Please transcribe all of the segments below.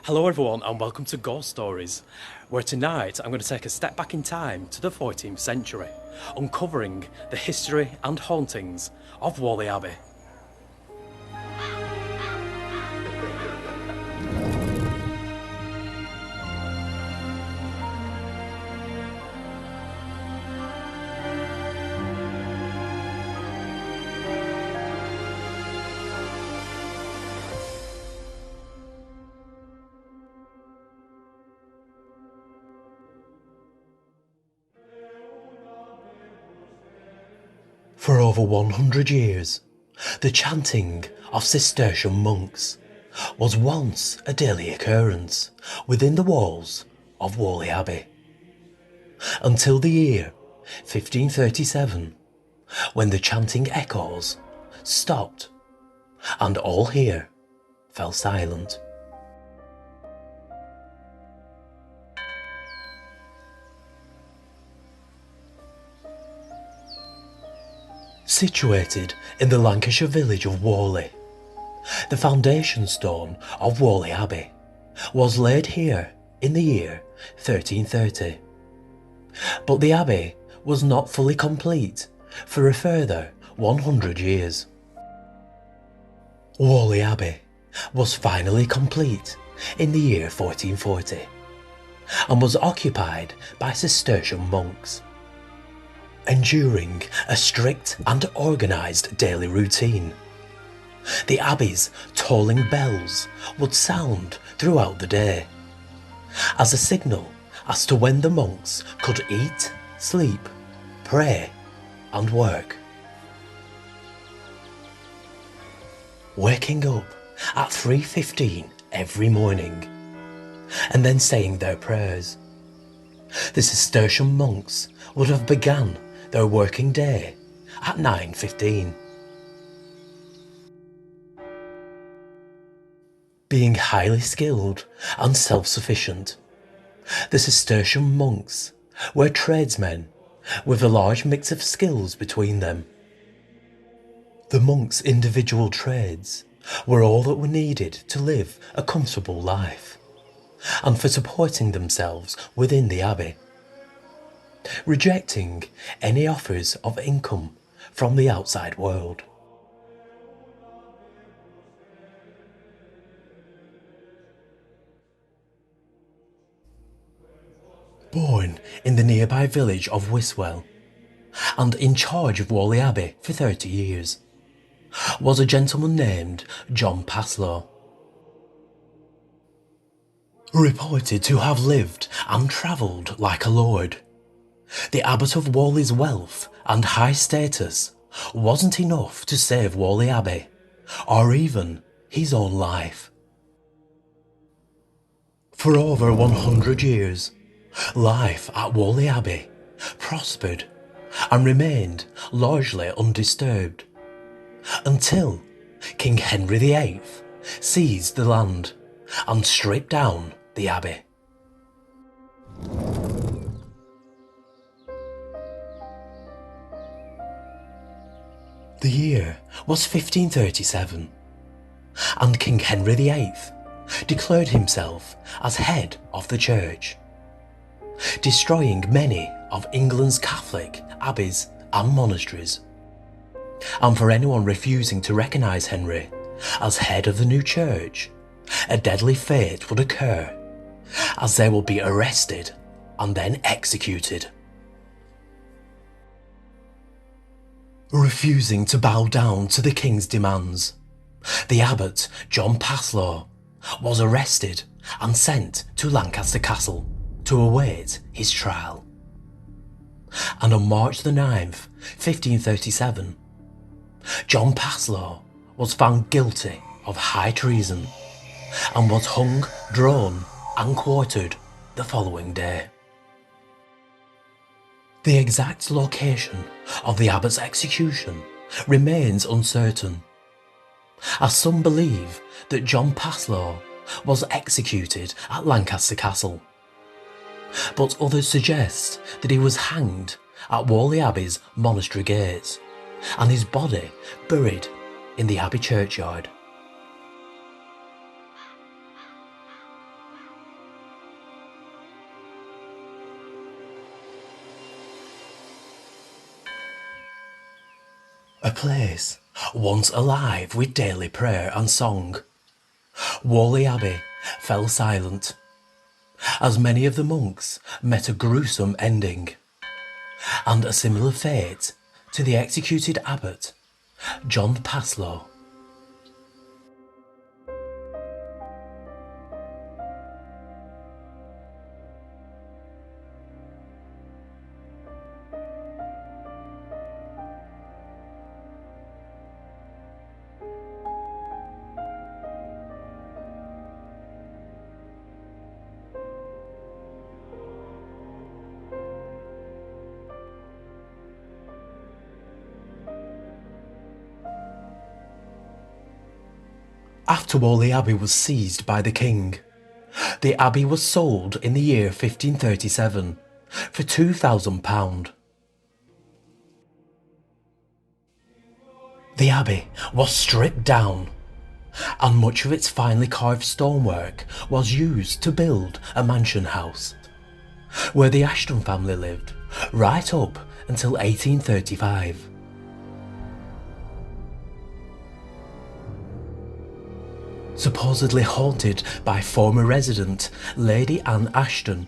Hello everyone and welcome to Ghost Stories, where tonight I'm going to take a step back in time to the 14th century, uncovering the history and hauntings of Whalley Abbey. For over 100 years, the chanting of Cistercian monks was once a daily occurrence within the walls of Whalley Abbey, until the year 1537, when the chanting echoes stopped and all here fell silent. Situated in the Lancashire village of Whalley, the foundation stone of Whalley Abbey was laid here in the year 1330. But the abbey was not fully complete for a further 100 years. Whalley Abbey was finally complete in the year 1440 and was occupied by Cistercian monks. Enduring a strict and organised daily routine, the abbey's tolling bells would sound throughout the day as a signal as to when the monks could eat, sleep, pray and work. Waking up at 3:15 every morning and then saying their prayers, the Cistercian monks would have begun their working day at 9:15. Being highly skilled and self-sufficient, the Cistercian monks were tradesmen with a large mix of skills between them. The monks' individual trades were all that were needed to live a comfortable life and for supporting themselves within the abbey, rejecting any offers of income from the outside world. Born in the nearby village of Wiswell and in charge of Whalley Abbey for 30 years, was a gentleman named John Paslow. Reported to have lived and travelled like a lord, the abbot of Whalley's wealth and high status wasn't enough to save Whalley Abbey, or even his own life. For over 100 years, life at Whalley Abbey prospered and remained largely undisturbed, until King Henry VIII seized the land and stripped down the abbey. The year was 1537, and King Henry VIII declared himself as head of the church, destroying many of England's Catholic abbeys and monasteries. And for anyone refusing to recognise Henry as head of the new church, a deadly fate would occur, as they will be arrested and then executed. Refusing to bow down to the king's demands, the abbot John Paslow was arrested and sent to Lancaster Castle to await his trial. And on March the 9th, 1537, John Paslow was found guilty of high treason and was hung, drawn and quartered the following day. The exact location of the abbot's execution remains uncertain, as some believe that John Paslow was executed at Lancaster Castle, but others suggest that he was hanged at Whalley Abbey's monastery gates and his body buried in the abbey churchyard. A place once alive with daily prayer and song, Whalley Abbey fell silent as many of the monks met a gruesome ending, and a similar fate to the executed abbot, John Paslow. After Whalley Abbey was seized by the king, the abbey was sold in the year 1537 for £2,000. The abbey was stripped down, and much of its finely carved stonework was used to build a mansion house, where the Ashton family lived right up until 1835. Supposedly haunted by former resident Lady Anne Ashton,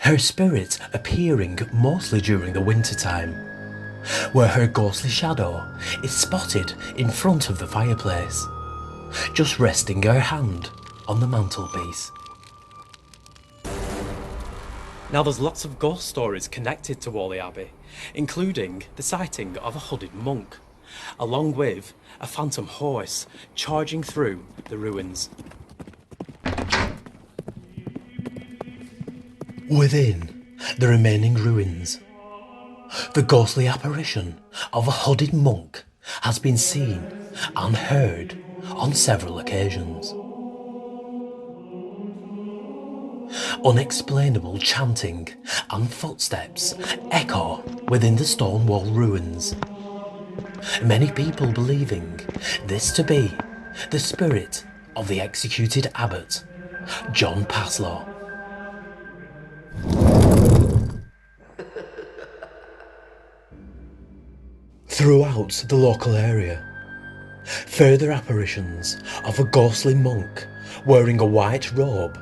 her spirit appearing mostly during the winter time, where her ghostly shadow is spotted in front of the fireplace, just resting her hand on the mantelpiece. Now there's lots of ghost stories connected to Whalley Abbey, including the sighting of a hooded monk, along with a phantom horse charging through the ruins. Within the remaining ruins, the ghostly apparition of a hooded monk has been seen and heard on several occasions. Unexplainable chanting and footsteps echo within the stone wall ruins, many people believing this to be the spirit of the executed abbot, John Paslow. Throughout the local area, further apparitions of a ghostly monk wearing a white robe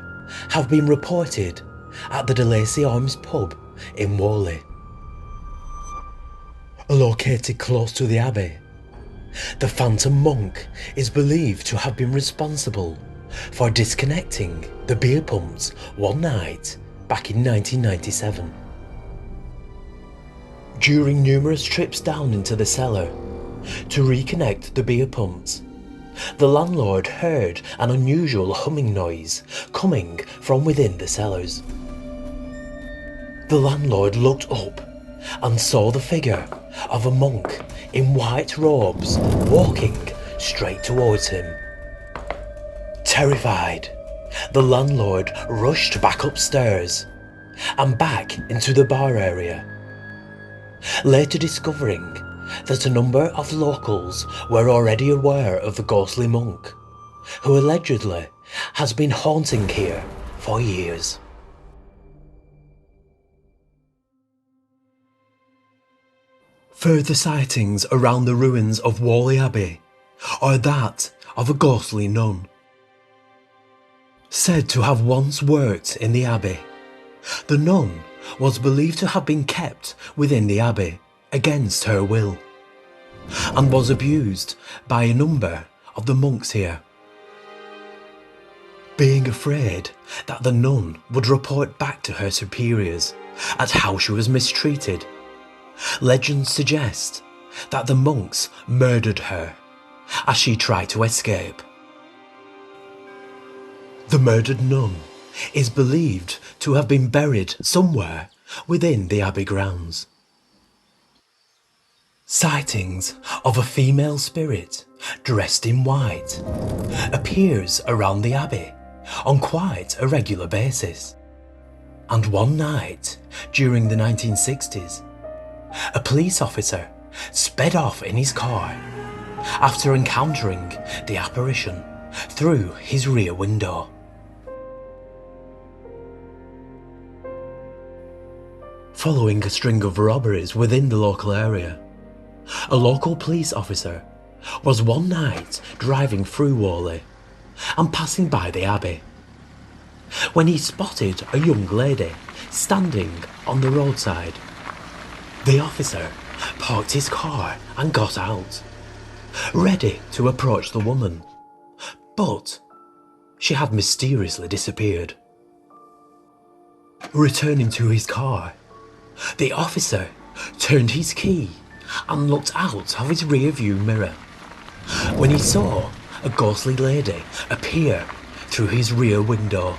have been reported at the De Lacy Arms pub in Whalley. Located close to the abbey, the phantom monk is believed to have been responsible for disconnecting the beer pumps one night back in 1997. During numerous trips down into the cellar to reconnect the beer pumps, the landlord heard an unusual humming noise coming from within the cellars. The landlord looked up and saw the figure of a monk in white robes walking straight towards him. Terrified, the landlord rushed back upstairs and back into the bar area, later discovering that a number of locals were already aware of the ghostly monk, who allegedly has been haunting here for years. Further sightings around the ruins of Whalley Abbey are that of a ghostly nun, said to have once worked in the abbey. The nun was believed to have been kept within the abbey against her will, and was abused by a number of the monks here. Being afraid that the nun would report back to her superiors at how she was mistreated, legends suggest that the monks murdered her as she tried to escape. The murdered nun is believed to have been buried somewhere within the abbey grounds. Sightings of a female spirit dressed in white appears around the abbey on quite a regular basis. And one night during the 1960s, a police officer sped off in his car after encountering the apparition through his rear window. Following a string of robberies within the local area, A local police officer was one night driving through Whalley and passing by the Abbey when he spotted a young lady standing on the roadside. The officer parked his car and got out, ready to approach the woman, but she had mysteriously disappeared. Returning to his car, the officer turned his key and looked out of his rear view mirror when he saw a ghostly lady appear through his rear window.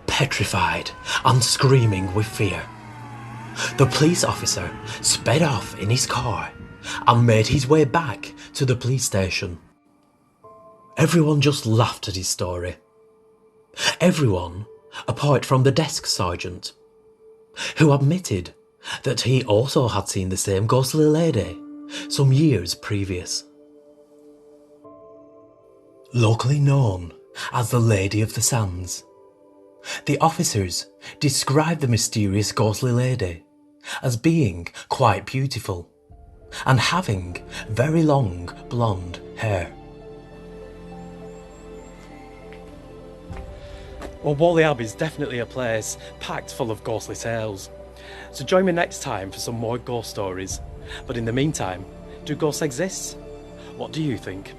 Petrified and screaming with fear, the police officer sped off in his car and made his way back to the police station. Everyone just laughed at his story. Everyone apart from the desk sergeant, who admitted that he also had seen the same ghostly lady some years previous. Locally known as the Lady of the Sands, the officers described the mysterious ghostly lady as being quite beautiful and having very long blonde hair. Well, Whalley Abbey is definitely a place packed full of ghostly tales. So join me next time for some more ghost stories. But in the meantime, do ghosts exist? What do you think?